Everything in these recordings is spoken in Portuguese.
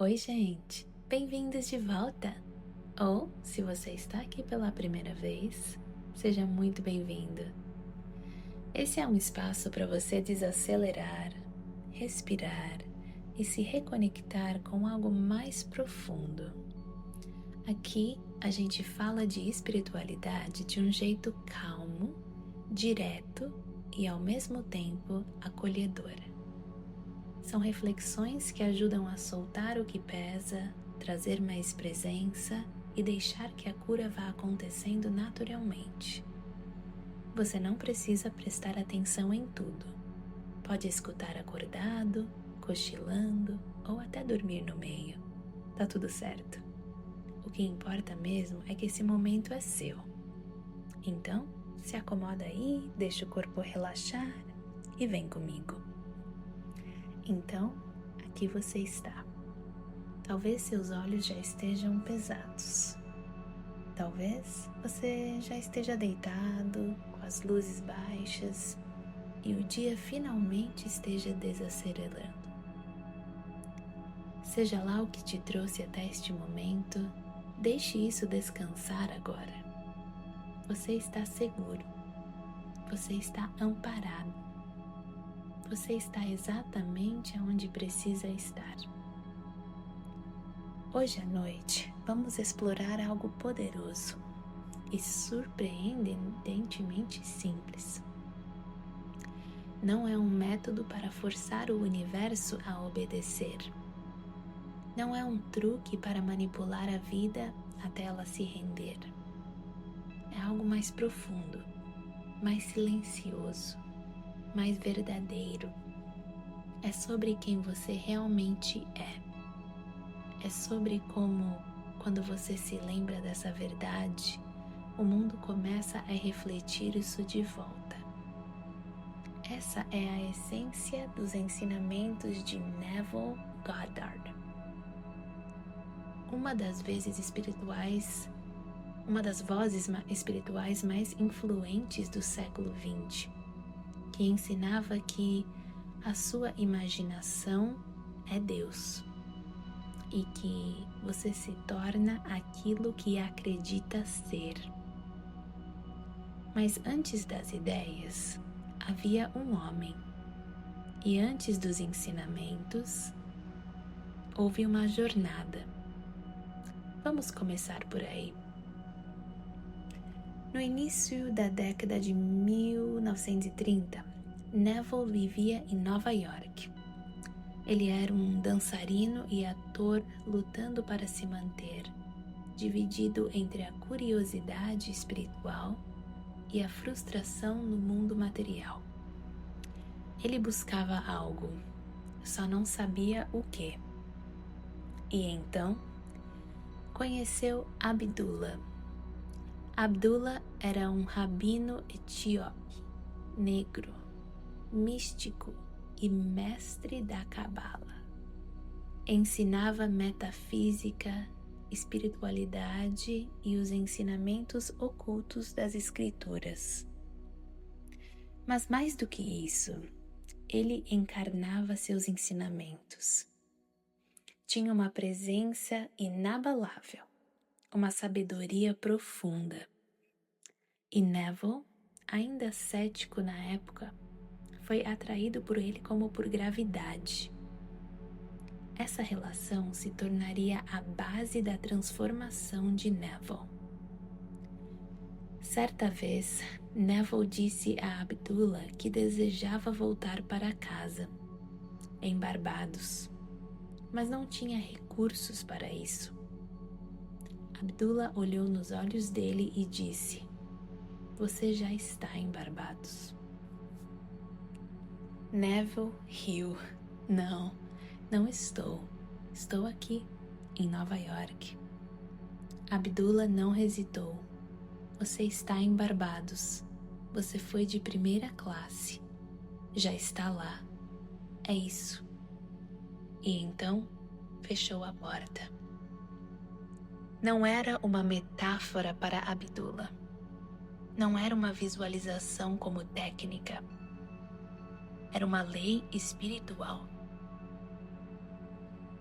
Oi, gente! Bem-vindos de volta! Ou, se você está aqui pela primeira vez, seja muito bem-vindo. Esse é um espaço para você desacelerar, respirar e se reconectar com algo mais profundo. Aqui a gente fala de espiritualidade de um jeito calmo, direto e ao mesmo tempo acolhedora. São reflexões que ajudam a soltar o que pesa, trazer mais presença e deixar que a cura vá acontecendo naturalmente. Você não precisa prestar atenção em tudo. Pode escutar acordado, cochilando ou até dormir no meio. Tá tudo certo. O que importa mesmo é que esse momento é seu. Então, se acomoda aí, deixa o corpo relaxar e vem comigo. Então, aqui você está. Talvez seus olhos já estejam pesados. Talvez você já esteja deitado, com as luzes baixas, e o dia finalmente esteja desacelerando. Seja lá o que te trouxe até este momento, deixe isso descansar agora. Você está seguro. Você está amparado. Você está exatamente onde precisa estar. Hoje à noite, vamos explorar algo poderoso e surpreendentemente simples. Não é um método para forçar o universo a obedecer. Não é um truque para manipular a vida até ela se render. É algo mais profundo, mais silencioso, mais verdadeiro. É sobre quem você realmente é. É sobre como, quando você se lembra dessa verdade, o mundo começa a refletir isso de volta. Essa é a essência dos ensinamentos de Neville Goddard. Uma das vozes espirituais mais influentes do século XX, que ensinava que a sua imaginação é Deus e que você se torna aquilo que acredita ser. Mas antes das ideias, havia um homem, e antes dos ensinamentos, houve uma jornada. Vamos começar por aí. No início da década de 1930, Neville vivia em Nova York. Ele era um dançarino e ator lutando para se manter, dividido entre a curiosidade espiritual e a frustração no mundo material. Ele buscava algo, só não sabia o que. E então, conheceu Abdullah. Abdullah era um rabino etíope, negro, místico e mestre da Cabala. Ensinava metafísica, espiritualidade e os ensinamentos ocultos das escrituras. Mas mais do que isso, ele encarnava seus ensinamentos. Tinha uma presença inabalável, uma sabedoria profunda. E Neville, ainda cético na época, foi atraído por ele como por gravidade. Essa relação se tornaria a base da transformação de Neville. Certa vez, Neville disse a Abdullah que desejava voltar para casa, em Barbados, mas não tinha recursos para isso. Abdullah olhou nos olhos dele e disse: "Você já está em Barbados." Neville riu. Não estou. Estou aqui, em Nova York." Abdullah não hesitou. "Você está em Barbados. Você foi de primeira classe. Já está lá. É isso." E então, fechou a porta. Não era uma metáfora para Abdullah. Não era uma visualização como técnica. Era uma lei espiritual.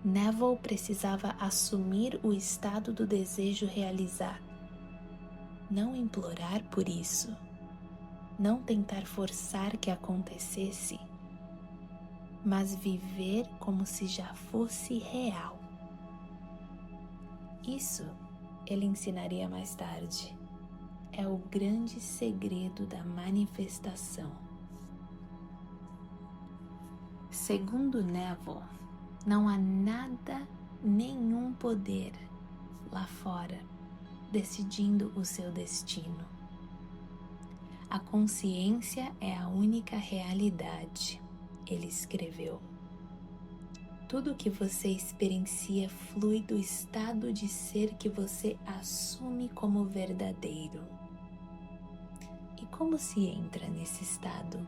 Neville precisava assumir o estado do desejo realizado, não implorar por isso, não tentar forçar que acontecesse, mas viver como se já fosse real. Isso ele ensinaria mais tarde. É o grande segredo da manifestação. Segundo Neville, não há nada, nenhum poder lá fora decidindo o seu destino. A consciência é a única realidade, ele escreveu. Tudo que você experiencia flui do estado de ser que você assume como verdadeiro. E como se entra nesse estado?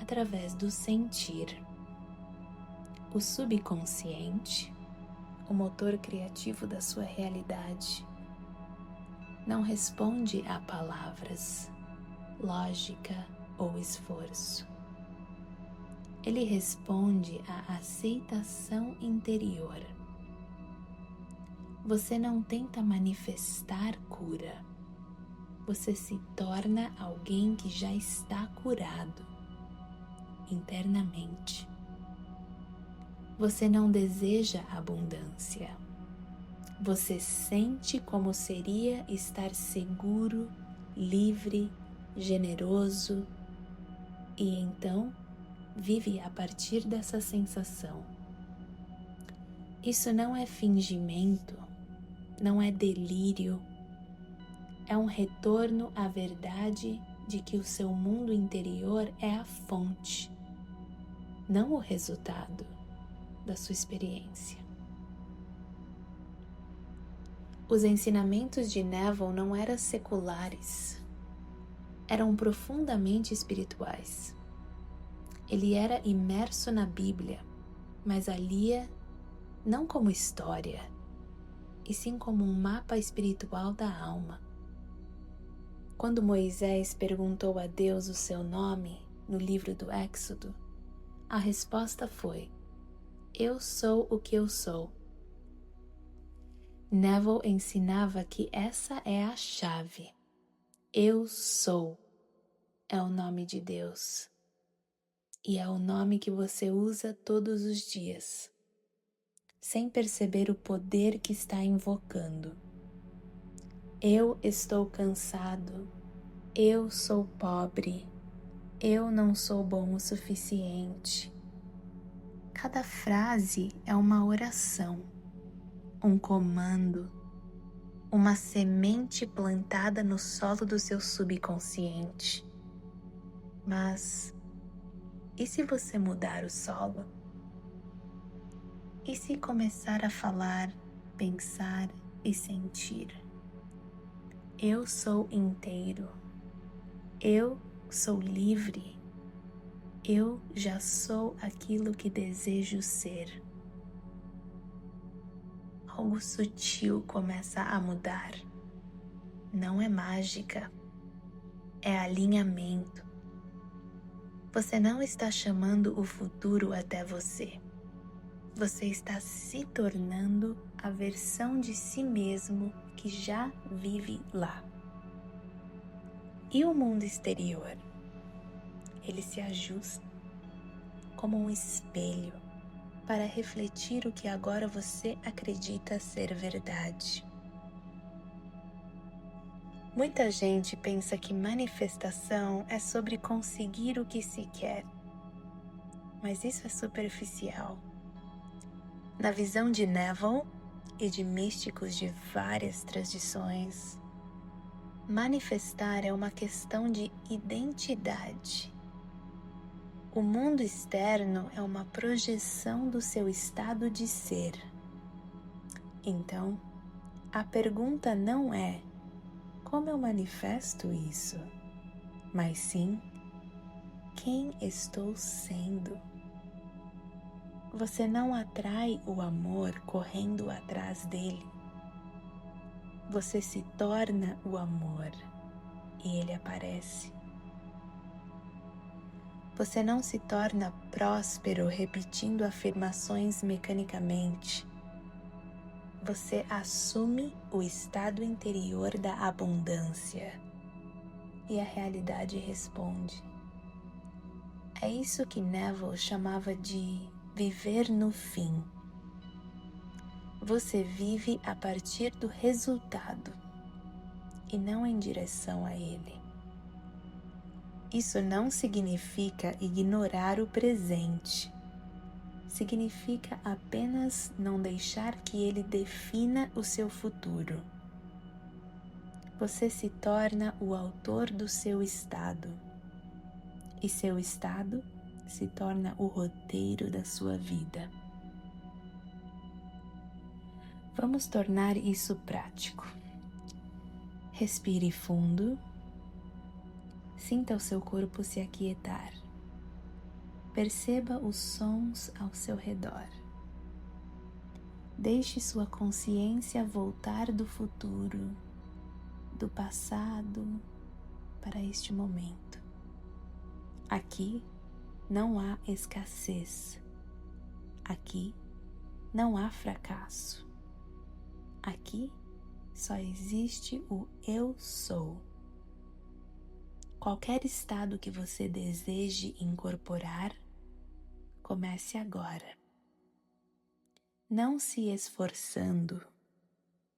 Através do sentir. O subconsciente, o motor criativo da sua realidade, não responde a palavras, lógica ou esforço. Ele responde à aceitação interior. Você não tenta manifestar cura. Você se torna alguém que já está curado internamente. Você não deseja abundância. Você sente como seria estar seguro, livre, generoso e então vive a partir dessa sensação. Isso não é fingimento, não é delírio, é um retorno à verdade de que o seu mundo interior é a fonte, não o resultado da sua experiência. Os ensinamentos de Neville não eram seculares, eram profundamente espirituais. Ele era imerso na Bíblia, mas a lia não como história, e sim como um mapa espiritual da alma. Quando Moisés perguntou a Deus o seu nome no livro do Êxodo, a resposta foi: Eu sou o que eu sou. Neville ensinava que essa é a chave. Eu sou é o nome de Deus. E é o nome que você usa todos os dias, sem perceber o poder que está invocando. Eu estou cansado. Eu sou pobre. Eu não sou bom o suficiente. Cada frase é uma oração, um comando, uma semente plantada no solo do seu subconsciente. Mas e se você mudar o solo? E se começar a falar, pensar e sentir? Eu sou inteiro. Eu sou livre. Eu já sou aquilo que desejo ser. Algo sutil começa a mudar. Não é mágica, é alinhamento. Você não está chamando o futuro até você. Você está se tornando a versão de si mesmo que já vive lá. E o mundo exterior? Ele se ajusta como um espelho para refletir o que agora você acredita ser verdade. Muita gente pensa que manifestação é sobre conseguir o que se quer, mas isso é superficial. Na visão de Neville e de místicos de várias tradições, manifestar é uma questão de identidade. O mundo externo é uma projeção do seu estado de ser. Então, a pergunta não é como eu manifesto isso, mas sim quem estou sendo. Você não atrai o amor correndo atrás dele. Você se torna o amor e ele aparece. Você não se torna próspero repetindo afirmações mecanicamente. Você assume o estado interior da abundância e a realidade responde. É isso que Neville chamava de viver no fim. Você vive a partir do resultado e não em direção a ele. Isso não significa ignorar o presente. Significa apenas não deixar que ele defina o seu futuro. Você se torna o autor do seu estado, e seu estado se torna o roteiro da sua vida. Vamos tornar isso prático. Respire fundo. Sinta o seu corpo se aquietar. Perceba os sons ao seu redor. Deixe sua consciência voltar do futuro, do passado, para este momento. Aqui não há escassez. Aqui não há fracasso. Aqui só existe o eu sou. Qualquer estado que você deseje incorporar, comece agora. Não se esforçando,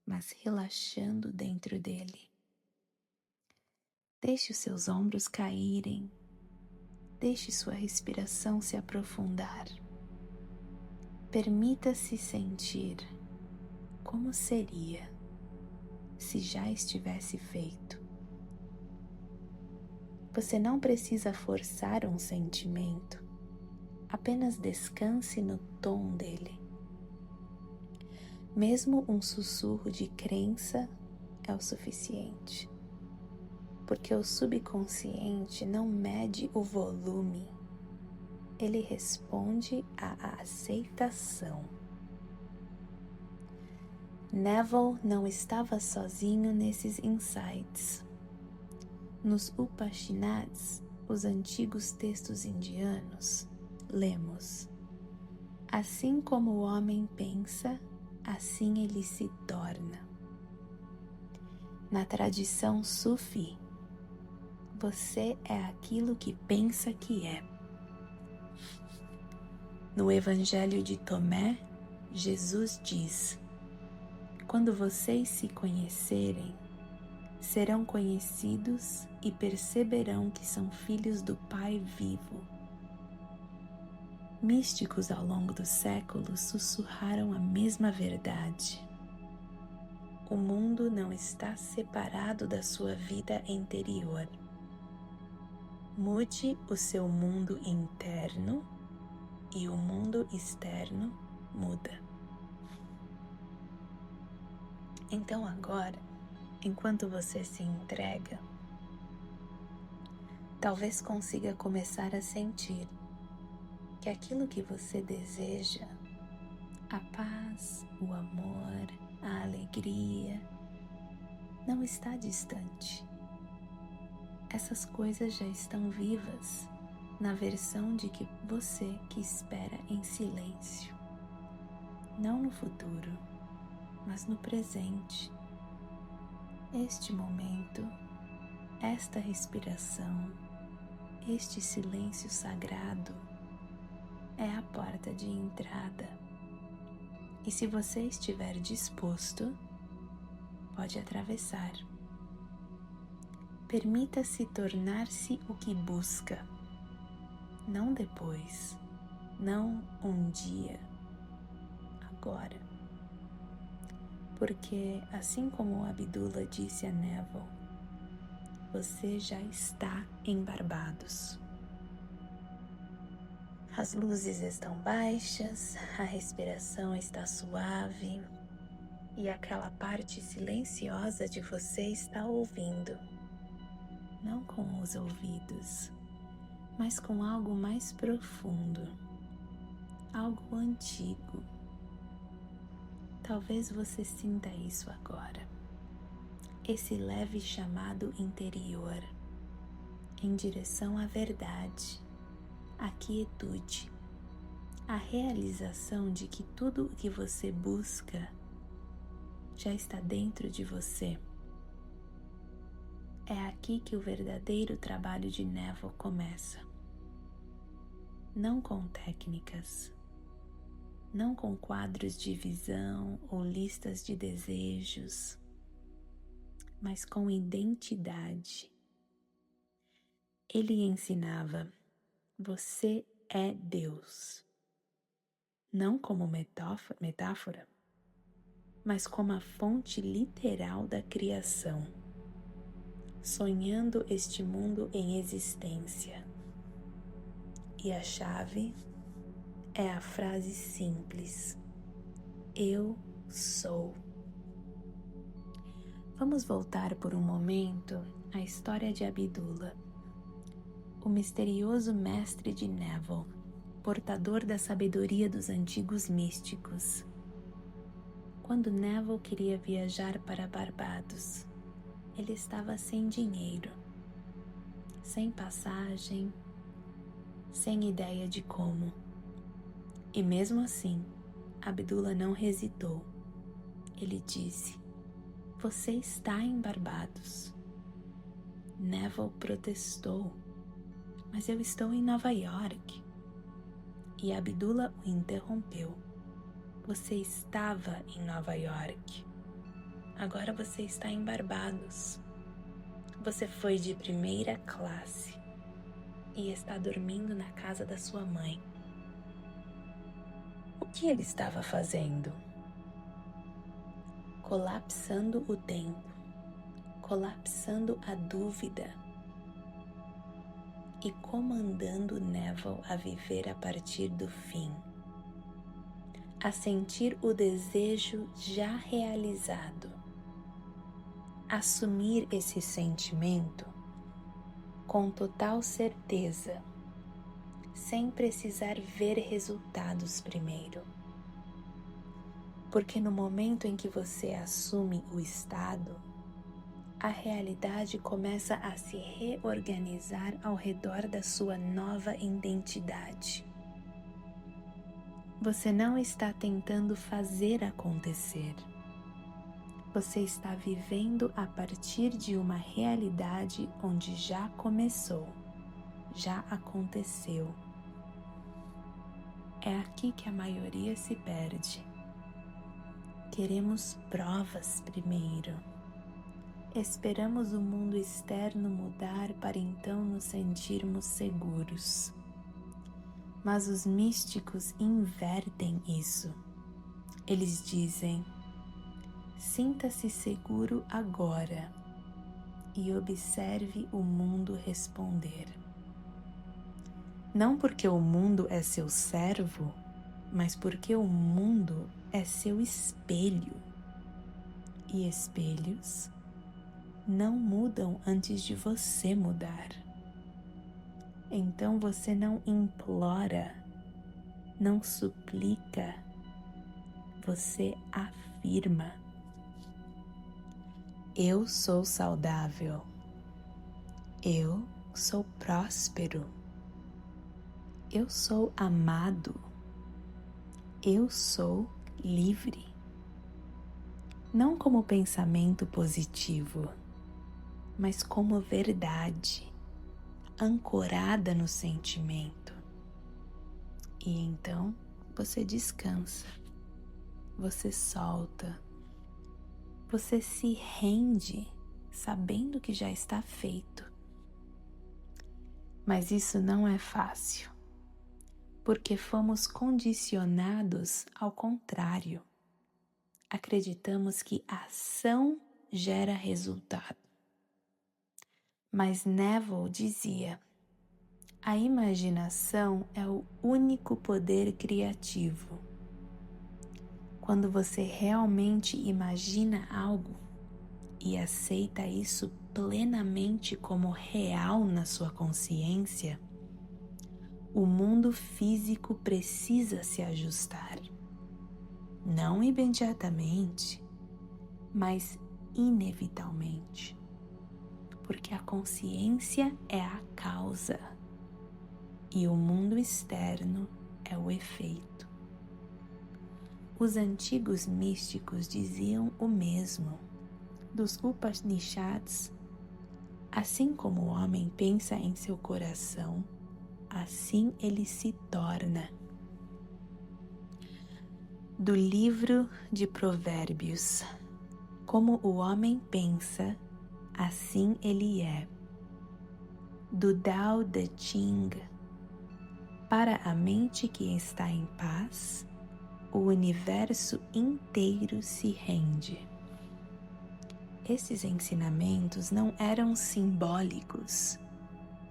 mas relaxando dentro dele. Deixe os seus ombros caírem. Deixe sua respiração se aprofundar. Permita-se sentir como seria se já estivesse feito. Você não precisa forçar um sentimento, apenas descanse no tom dele. Mesmo um sussurro de crença é o suficiente, porque o subconsciente não mede o volume, ele responde à aceitação. Neville não estava sozinho nesses insights. Nos Upanishads, os antigos textos indianos, lemos: assim como o homem pensa, assim ele se torna. Na tradição Sufi, você é aquilo que pensa que é. No Evangelho de Tomé, Jesus diz: quando vocês se conhecerem, serão conhecidos e perceberão que são filhos do Pai vivo. Místicos ao longo dos séculos sussurraram a mesma verdade. O mundo não está separado da sua vida interior. Mude o seu mundo interno e o mundo externo muda. Então agora, enquanto você se entrega, talvez consiga começar a sentir que aquilo que você deseja, a paz, o amor, a alegria, não está distante. Essas coisas já estão vivas na versão de que você que espera em silêncio, não no futuro, mas no presente. Este momento, esta respiração, este silêncio sagrado é a porta de entrada. E se você estiver disposto, pode atravessar. Permita-se tornar-se o que busca, não depois, não um dia, agora. Porque, assim como Abdullah disse a Neville, você já está em Barbados. As luzes estão baixas, a respiração está suave e aquela parte silenciosa de você está ouvindo, não com os ouvidos, mas com algo mais profundo, algo antigo. Talvez você sinta isso agora, esse leve chamado interior, em direção à verdade, a quietude, a realização de que tudo o que você busca já está dentro de você. É aqui que o verdadeiro trabalho de Neville começa. Não com técnicas, não com quadros de visão ou listas de desejos, mas com identidade. Ele ensinava: você é Deus, não como metáfora, mas como a fonte literal da criação, sonhando este mundo em existência. E a chave é a frase simples: eu sou. Vamos voltar por um momento à história de Abdullah, o misterioso mestre de Neville, portador da sabedoria dos antigos místicos. Quando Neville queria viajar para Barbados, ele estava sem dinheiro, sem passagem, sem ideia de como. E mesmo assim, Abdullah não hesitou. Ele disse: você está em Barbados. Neville protestou: mas eu estou em Nova York. E Abdullah o interrompeu: você estava em Nova York. Agora você está em Barbados. Você foi de primeira classe e está dormindo na casa da sua mãe. O que ele estava fazendo? Colapsando o tempo, colapsando a dúvida e comandando Neville a viver a partir do fim, a sentir o desejo já realizado, assumir esse sentimento com total certeza, sem precisar ver resultados primeiro. Porque no momento em que você assume o estado, a realidade começa a se reorganizar ao redor da sua nova identidade. Você não está tentando fazer acontecer. Você está vivendo a partir de uma realidade onde já começou, já aconteceu. É aqui que a maioria se perde. Queremos provas primeiro. Esperamos o mundo externo mudar para então nos sentirmos seguros. Mas os místicos invertem isso. Eles dizem: sinta-se seguro agora e observe o mundo responder. Não porque o mundo é seu servo, mas porque o mundo é seu espelho. E espelhos não mudam antes de você mudar. Então você não implora, não suplica, você afirma: eu sou saudável, eu sou próspero, eu sou amado, eu sou livre. Não como pensamento positivo, mas como verdade, ancorada no sentimento. E então você descansa, você solta, você se rende sabendo que já está feito. Mas isso não é fácil, porque fomos condicionados ao contrário. Acreditamos que ação gera resultado. Mas Neville dizia: a imaginação é o único poder criativo. Quando você realmente imagina algo e aceita isso plenamente como real na sua consciência, o mundo físico precisa se ajustar. Não imediatamente, mas inevitavelmente. Porque a consciência é a causa. e o mundo externo é o efeito. Os antigos místicos diziam o mesmo. Dos Upanishads, assim como o homem pensa em seu coração, assim ele se torna. Do livro de Provérbios, como o homem pensa, assim ele é. Do Tao Te Ching, para a mente que está em paz, o universo inteiro se rende. Esses ensinamentos não eram simbólicos,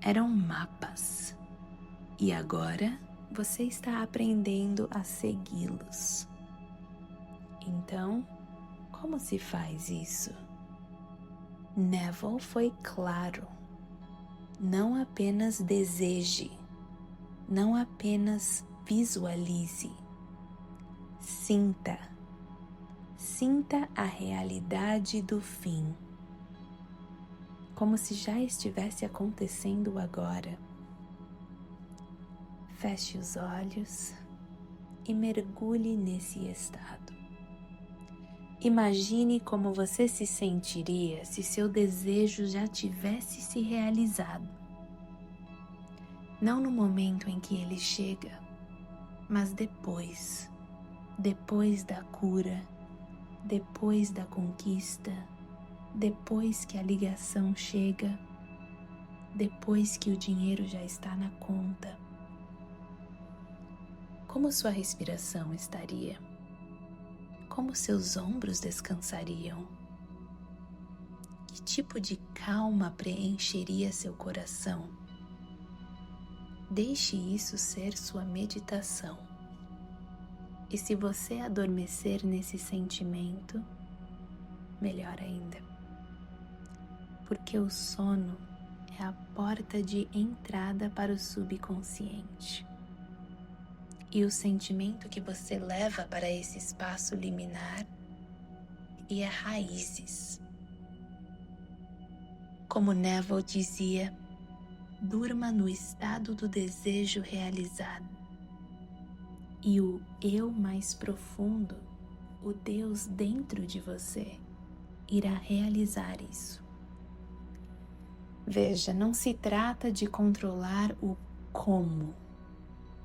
eram mapas. E agora você está aprendendo a segui-los. Então, como se faz isso? Neville foi claro. Não apenas deseje, não apenas visualize. Sinta. Sinta a realidade do fim, como se já estivesse acontecendo agora. Feche os olhos e mergulhe nesse estado. Imagine como você se sentiria se seu desejo já tivesse se realizado. Não no momento em que ele chega, mas depois da cura, depois da conquista, depois que a ligação chega, depois que o dinheiro já está na conta. Como sua respiração estaria? Como seus ombros descansariam? Que tipo de calma preencheria seu coração? Deixe isso ser sua meditação. E se você adormecer nesse sentimento, melhor ainda. Porque o sono é a porta de entrada para o subconsciente. E o sentimento que você leva para esse espaço liminar cria raízes. Como Neville dizia, durma no estado do desejo realizado. E o eu mais profundo, o Deus dentro de você, irá realizar isso. Veja, não se trata de controlar o como.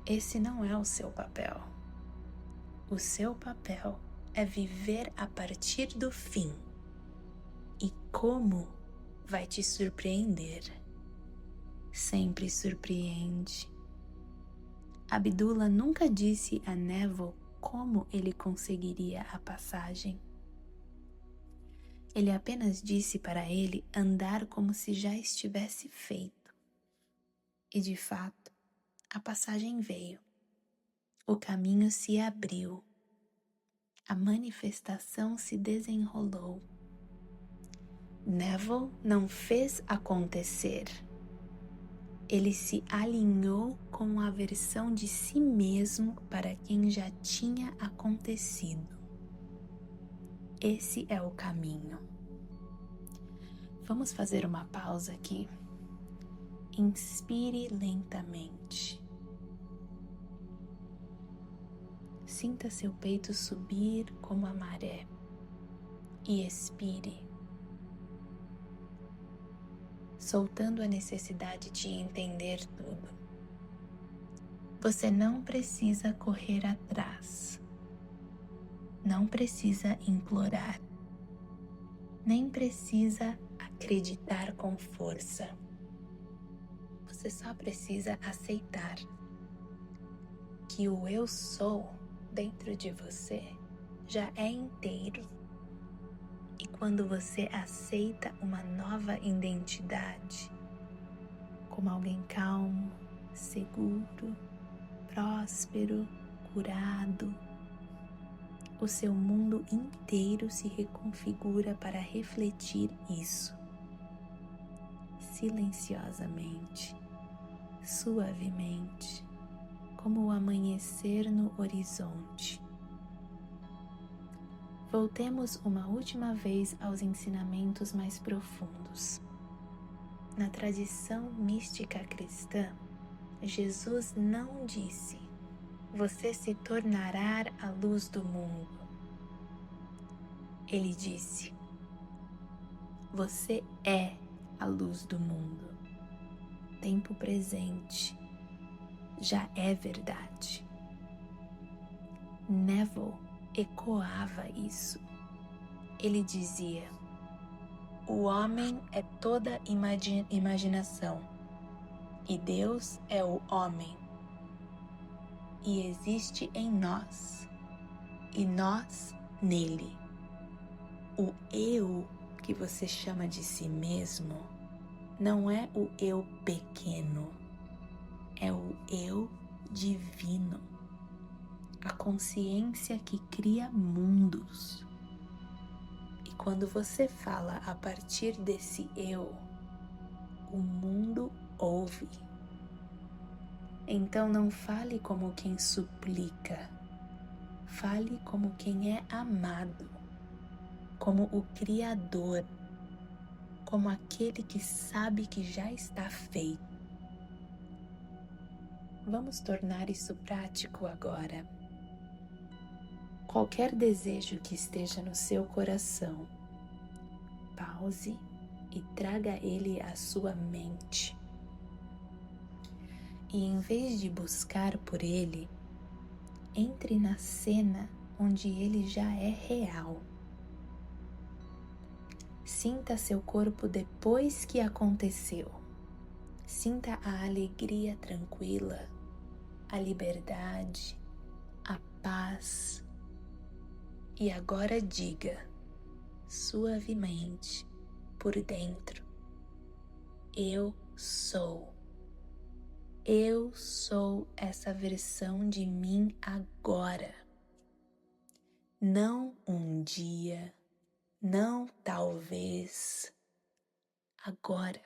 Esse não é o seu papel. O seu papel é viver a partir do fim. E como vai te surpreender. Sempre surpreende. Abdullah nunca disse a Neville como ele conseguiria a passagem. Ele apenas disse para ele andar como se já estivesse feito. E de fato, a passagem veio. O caminho se abriu. A manifestação se desenrolou. Neville não fez acontecer. Ele se alinhou com a versão de si mesmo para quem já tinha acontecido. Esse é o caminho. Vamos fazer uma pausa aqui. Inspire lentamente. Sinta seu peito subir como a maré e expire, soltando a necessidade de entender tudo. Você não precisa correr atrás, não precisa implorar, nem precisa acreditar com força. Você só precisa aceitar que o eu sou dentro de você já é inteiro. E quando você aceita uma nova identidade, como alguém calmo, seguro, próspero, curado, o seu mundo inteiro se reconfigura para refletir isso. Silenciosamente, suavemente, como o amanhecer no horizonte. Voltemos uma última vez aos ensinamentos mais profundos. Na tradição mística cristã, Jesus não disse: você se tornará a luz do mundo. Ele disse: você é a luz do mundo. Tempo presente, já é verdade. Neville ecoava isso. Ele dizia: o homem é toda imaginação, e Deus é o homem. E existe em nós, e nós nele. O eu que você chama de si mesmo não é o eu pequeno, é o eu divino, a consciência que cria mundos. E quando você fala a partir desse eu, o mundo ouve. Então não fale como quem suplica, fale como quem é amado, como o Criador, como aquele que sabe que já está feito. Vamos tornar isso prático agora. Qualquer desejo que esteja no seu coração, pause e traga ele à sua mente. E em vez de buscar por ele, entre na cena onde ele já é real. Sinta seu corpo depois que aconteceu. Sinta a alegria tranquila, a liberdade, a paz. E agora diga, suavemente, por dentro: eu sou. Eu sou essa versão de mim agora. Não um dia, não talvez, agora.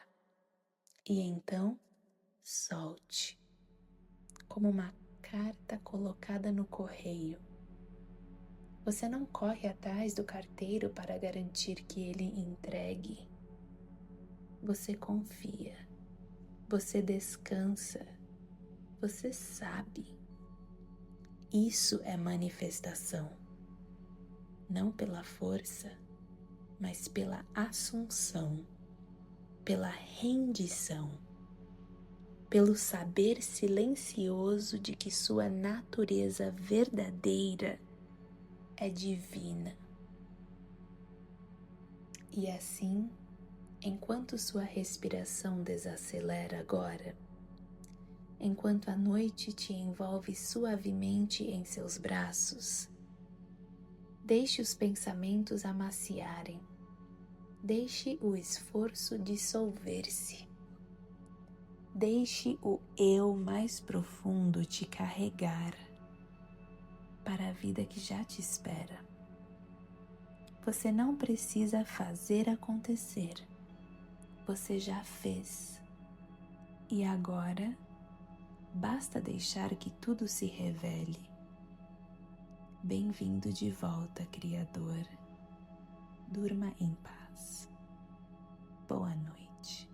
E então, solte, como uma carta colocada no correio. Você não corre atrás do carteiro para garantir que ele entregue. Você confia, você descansa, você sabe. Isso é manifestação, não pela força, mas pela assunção, pela rendição, pelo saber silencioso de que sua natureza verdadeira é divina. E assim, enquanto sua respiração desacelera agora, enquanto a noite te envolve suavemente em seus braços, deixe os pensamentos amaciarem, deixe o esforço dissolver-se, deixe o eu mais profundo te carregar para a vida que já te espera. Você não precisa fazer acontecer, você já fez. E agora, basta deixar que tudo se revele. Bem-vindo de volta, Criador. Durma em paz. Boa noite.